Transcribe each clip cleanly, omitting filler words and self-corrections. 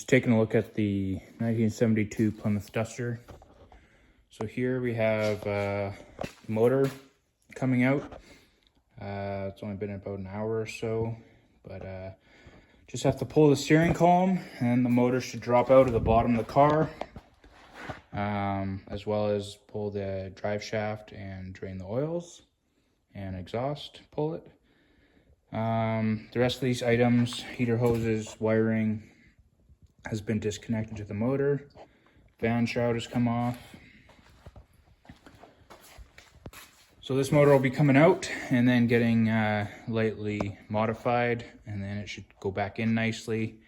taking a look at the 1972 Plymouth Duster. So here we have the motor coming out. It's only been about an hour or so, but just have to pull the steering column and the motor should drop out of the bottom of the car, as well as pull the drive shaft and drain the oils and exhaust, pull it. The rest of these items, heater hoses, wiring, has been disconnected to the motor. Fan shroud has come off. So this motor will be coming out and then getting lightly modified, and then it should go back in nicely.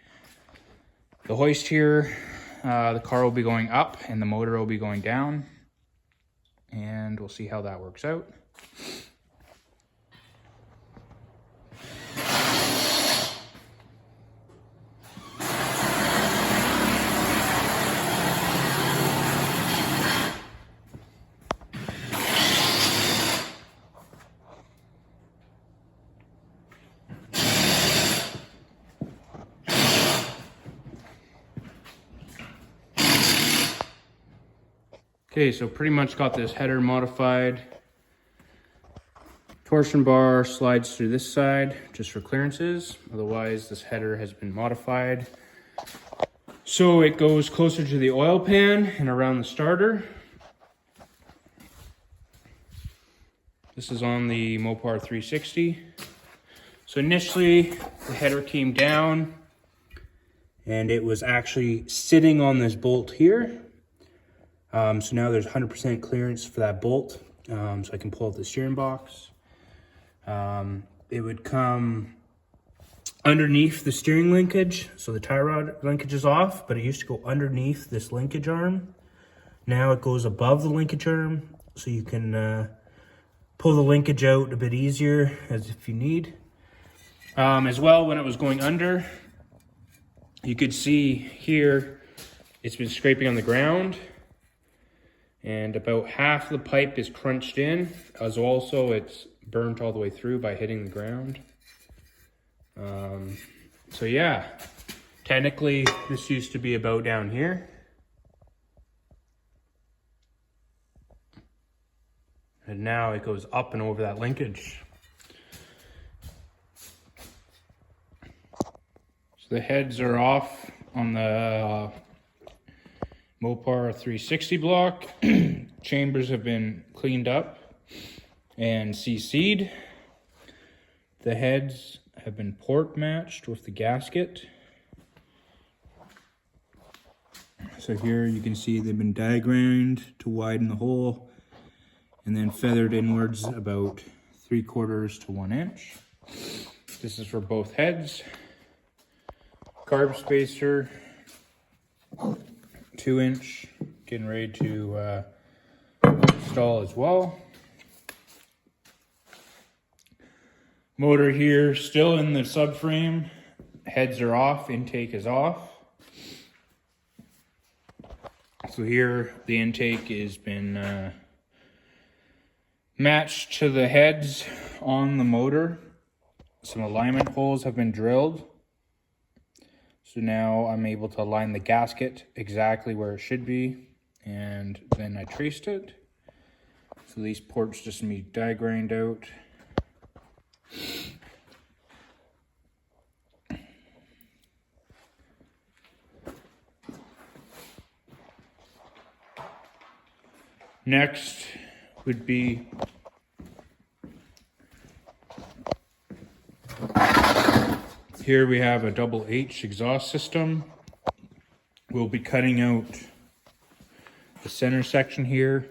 The hoist here, the car will be going up and the motor will be going down, and we'll see how that works out. Okay, so pretty much got this header modified. Torsion bar slides through this side just for clearances. Otherwise, this header has been modified so it goes closer to the oil pan and around the starter. This is on the Mopar 360. So initially, the header came down and it was actually sitting on this bolt here. So now there's 100% clearance for that bolt, so I can pull out the steering box. It would come underneath the steering linkage, so the tie rod linkage is off, but it used to go underneath this linkage arm. Now it goes above the linkage arm, so you can pull the linkage out a bit easier as if you need. As well, when it was going under, you could see here, it's been scraping on the ground. And about half the pipe is crunched in, as also it's burnt all the way through by hitting the ground. So yeah, technically this used to be about down here. And now it goes up and over that linkage. So the heads are off on the Mopar 360 block. Chambers have been cleaned up and CC'd. The heads have been port matched with the gasket. So here you can see they've been diagrammed to widen the hole and then feathered inwards about 3/4 to 1 inch. This is for both heads. Carb spacer, 2-inch, getting ready to install as well. Motor here still in the subframe. Heads are off, intake is off. So here the intake has been matched to the heads on the motor. Some alignment holes have been drilled. So now I'm able to align the gasket exactly where it should be, and then I traced it. So these ports just need to be diagrammed out. Next would be here we have a double H exhaust system. We'll be cutting out the center section here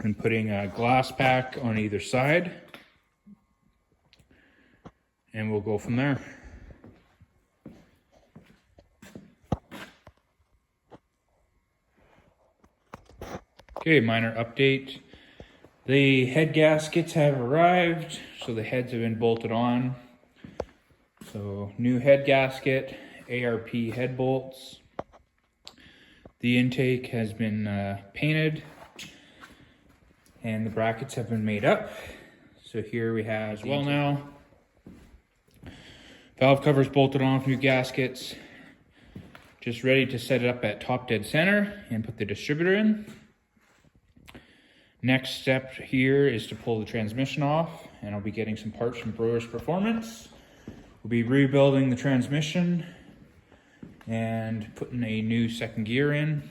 and putting a glass pack on either side. And we'll go from there. Okay, minor update. The head gaskets have arrived, so the heads have been bolted on. So new head gasket, ARP head bolts. The intake has been painted and the brackets have been made up. So here we have as well now. Valve covers bolted on, new gaskets. Just ready to set it up at top dead center and put the distributor in. Next step here is to pull the transmission off, and I'll be getting some parts from Brewer's Performance. We'll be rebuilding the transmission and putting a new second gear in.